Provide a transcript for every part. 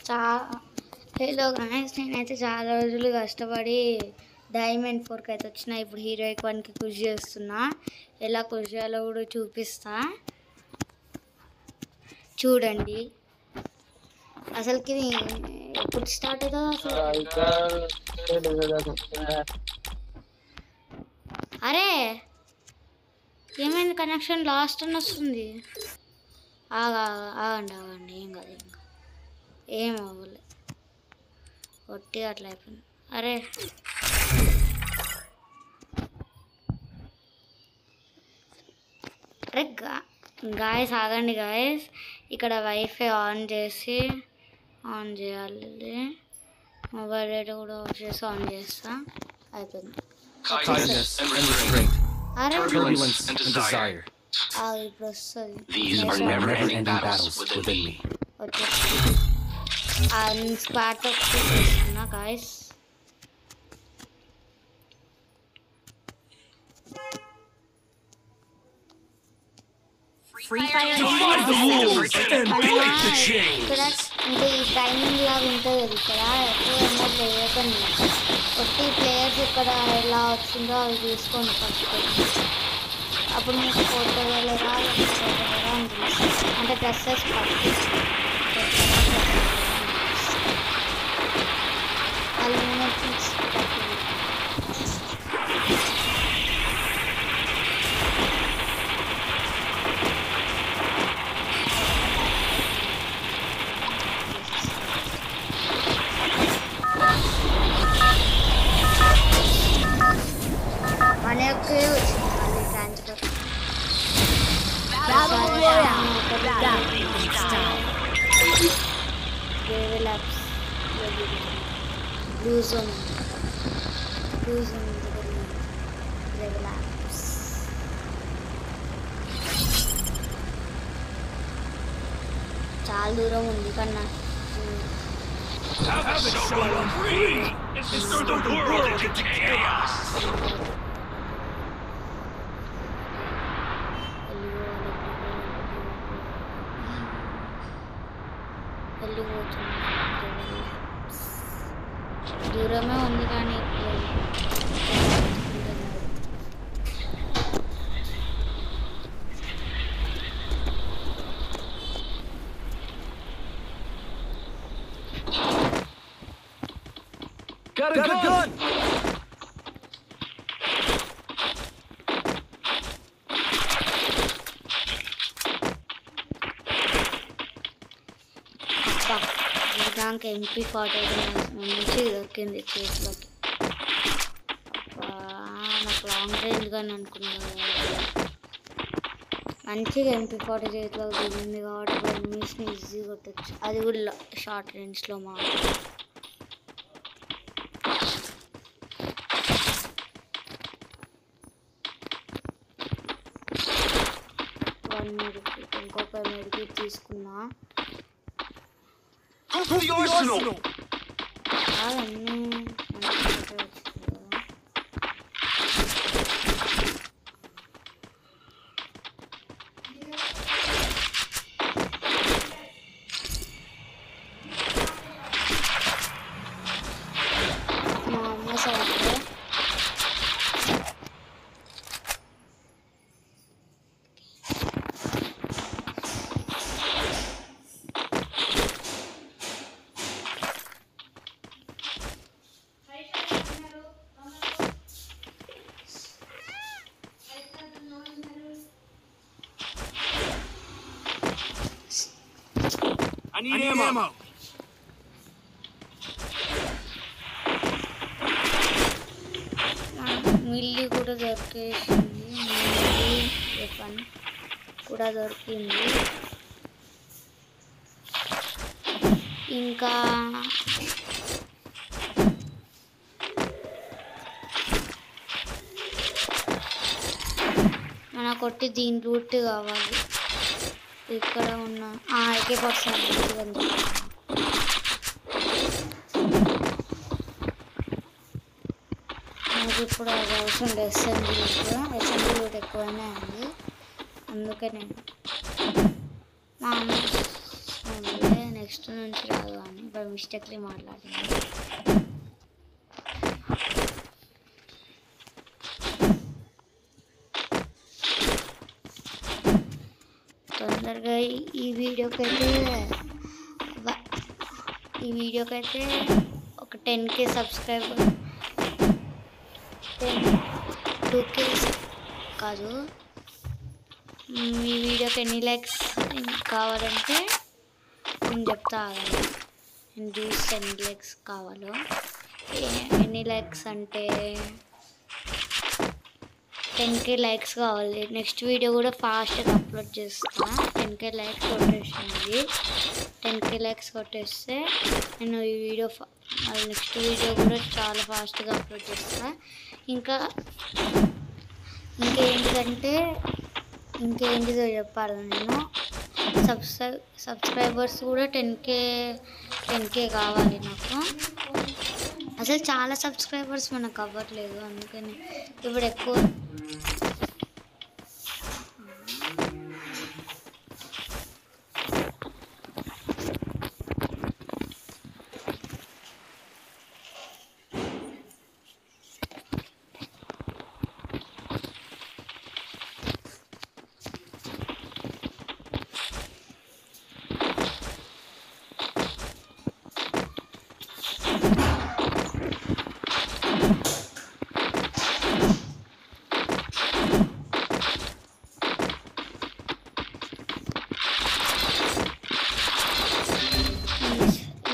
చా hello guys, నేనైతే చాలా రోజులు కష్టపడి డైమండ్ 4కి అయితే వచ్చిన. ఇప్పుడు హీరోయిక్ 1కి కృషి చేస్తున్నా. ఎలా కృషి చేయాలో కూడా చూపిస్తా చూడండి. అసలుకి ఎప్పుడు స్టార్ట్ అవుతుందో అసలు. అరే ఏమైంది? కనెక్షన్ లాస్ట్ అని వస్తుంది. ఆగండి ఆగండి, ఏం కాదు ఏం అవ్వలే, కొట్టి అట్లా అయిపోయింది. అరే అరే గాయస్ ఆగండి గాయస్, ఇక్కడ వైఫై ఆన్ చేయాలి. మొబైల్ డేటా కూడా ఆఫ్ చేసి ఆన్ చేస్తా. అయిపోయింది. అరే ఇప్పుడు వస్తుంది. స్పాట్ చేస్తున్నా గాయస్. ఇక్కడ అంటే ఈ టైమింగ్ లాగా ఉంటుంది. ఇక్కడ ఎక్కువ చేయకండి. కొట్టి ప్లేయర్స్ ఇక్కడ ఎలా వచ్చిందో అవి తీసుకోండి ఫస్ట్. అప్పుడు మీకు కొట్టగలరా అంటే డ్రెస్సెస్ పట్టి మనకి వచ్చింది మళ్ళీ ట్రాన్స్ఫర్. చాలా దూరం ఉంది కన్నా. దూరమే ఉంది కానీ దానికి MP40 మంచిగా దొరికింది చేతిలోకి. నాకు లాంగ్ రేంజ్ కానీ అనుకున్నాను. మంచిగా MP40 చేతిలోకి దిగింది కాబట్టి ఎనిమీస్ని ఈజీగా కొట్టచ్చు. అది కూడా షార్ట్ రేంజ్లో మా 1 మెడికి ఇంకొక మెడికి తీసుకున్నా. మా అమ్మ సైడ్ I need ammo. మిల్లి కూడా దొరికేసింది. మిల్లి వెపన్ కూడా దొరికింది. ఇంకా మన కొట్టి దీని రూట్ కావాలి. ఇక్కడ ఉన్న AK-47 నాకు ఇప్పుడు అది అవసరం లేదు. ఎస్ఎంజీ రూట్ ఎక్కువనే ఉంది, అందుకే నేను మా అమ్మ నెక్స్ట్ నుంచి రాదు అని బై మిస్టేక్లీ మాట్లాడింది. తొందరగా ఈ వీడియోకైతే ఒక 10K సబ్స్క్రైబర్ 2K కాదు, ఈ వీడియోకి ఎన్ని లైక్స్ కావాలంటే నేను చెప్తా. నేను చూస్తే ఎన్ని లైక్స్ కావాలో. ఎన్ని లైక్స్ అంటే 10K లైక్స్ కావాలి. నెక్స్ట్ వీడియో కూడా ఫాస్ట్గా అప్లోడ్ చేస్తా. 10K లైక్స్ కొట్టేసింది. 10K లైక్స్ కొట్టేస్తే నేను ఈ వీడియో నెక్స్ట్ వీడియో కూడా చాలా ఫాస్ట్గా అప్లోడ్ చేస్తా. ఇంకేంటిదో చెప్పాలి. నేను సబ్స్క్రైబర్స్ కూడా 10K కావాలి నాకు. అసలు చాలా సబ్స్క్రైబర్స్ మనకు అవ్వట్లేదు, అందుకని ఇప్పుడు ఎక్కువ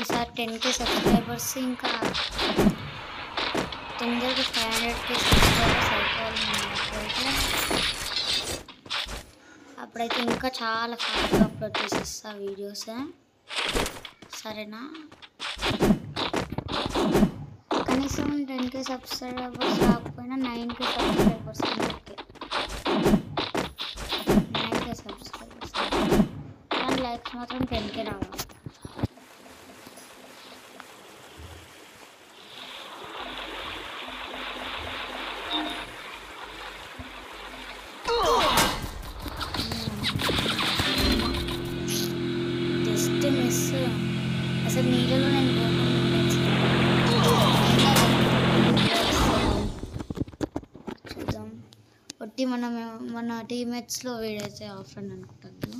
ఈసారి 10K సబ్స్క్రైబర్స్ ఇంకా తొందరగా 500K సబ్స్క్రైబర్స్ అయిపోవాలి. అప్పుడైతే ఇంకా చాలా ఫాస్ట్గా అప్లోడ్ చేసేస్తా వీడియోస్. సరేనా? కనీసం 10K సబ్స్క్రైబర్స్ రాకపోయినా 9K సబ్స్క్రైబర్స్ 9K సబ్స్క్రైబర్స్ కానీ లైక్స్ మాత్రం 10K రావాలి. Just miss. అసలు నీళ్ళలో నేను చూద్దాం. ఒట్టి మన టీమేట్స్లో వీడైతే ఆఫ్లైన్ అనుకుంటాను.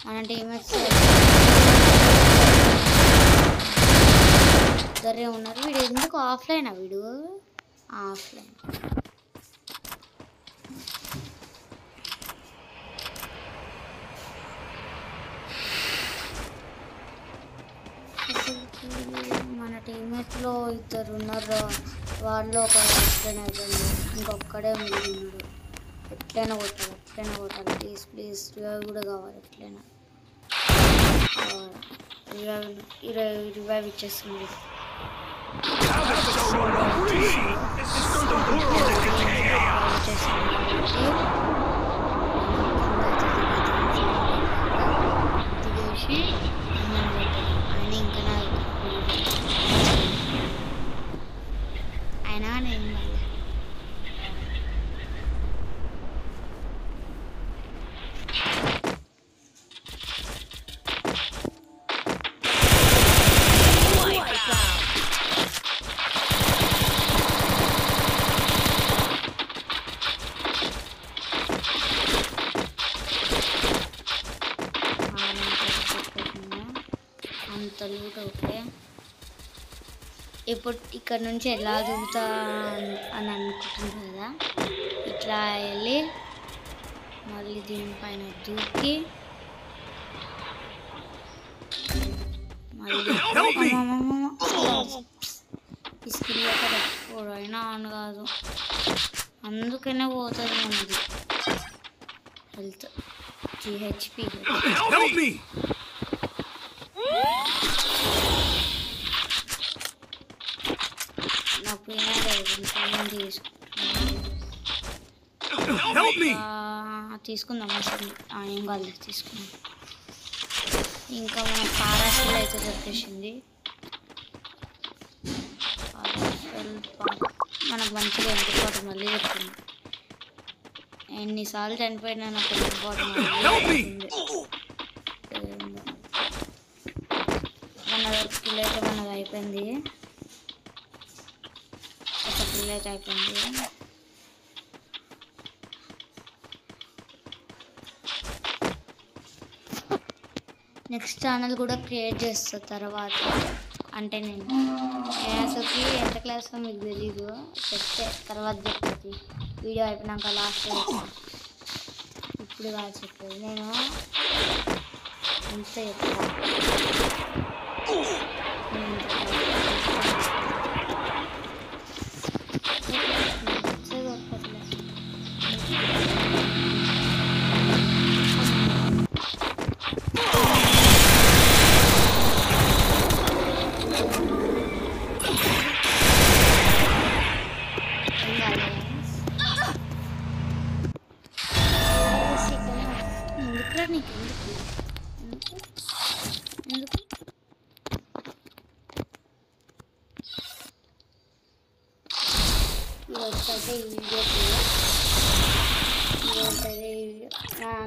మన టీమేట్స్ ఇద్దరే ఉన్నారు. వీడు ఎందుకు ఆఫ్లైనా? వీడు ఆఫ్లైన్. మన టీమేట్లో ఇద్దరు ఉన్నారు. వాళ్ళు ఒక ఆఫ్లైన్ అయిపోయింది, ఇంకొక్కడే ఉన్నాడు. ఎట్లయినా కొట్టాలి. ప్లీజ్ రివైవ్ కూడా కావాలి. ఎట్లయినా రివైవ్ ఇచ్చేస్తుంది. దిగేసి అయినా నేను అంత లూట్. ఓకే, ఇప్పుడు ఇక్కడ నుంచి ఎలా దూకుతా అని అనుకుంటుంది కదా. ఇట్లా వెళ్ళి మళ్ళీ దీనిపైన దూకి మళ్ళీ స్కిల్ అయినా ఆన్ కాదు, అందుకనే పోతుంది మనది హెల్త్. GHP నా పోయినా తీసుకుందాం. అసలు ఏం కాదు, తీసుకుందాం. ఇంకా మన పారాసల్ అయితే దొరికేసింది. మనకు మంచిగా ఎంటిపోటు మళ్ళీ దొరికింది. ఎన్నిసార్లు చనిపోయినా నాకు ఎంటిపోటు మళ్ళీ కిల్ అయితే మనది అయిపోయింది. ఒక కిల్ అయితే అయిపోయింది. నెక్స్ట్ ఛానల్ కూడా క్రియేట్ చేస్తా తర్వాత. అంటే నేను అసలుకి ఎంత క్లాస్లో మీకు తెలీదు, చెప్తే తర్వాత చెప్తుంది. వీడియో అయిపోయినాక లాస్ట్ ఇప్పుడు కాదు చెప్పేది. నేను అంతే చెప్తా.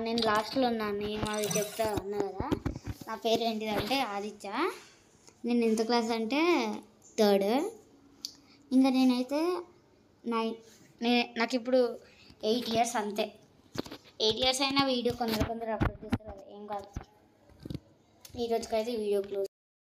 నేను లాస్ట్లో ఉన్నాను. నేను అది చెప్తా ఉన్నా కదా. నా పేరు ఏంటిదంటే ఆదిత్య. నేను 9th క్లాస్ అంటే 3rd. ఇంకా నేనైతే నాకు ఇప్పుడు 8 years అంతే. 8 years అయినా వీడియో కొందరు అప్లోడ్ చేస్తారు కదా, ఏం కాదు. ఈరోజుకైతే వీడియో క్లోజ్.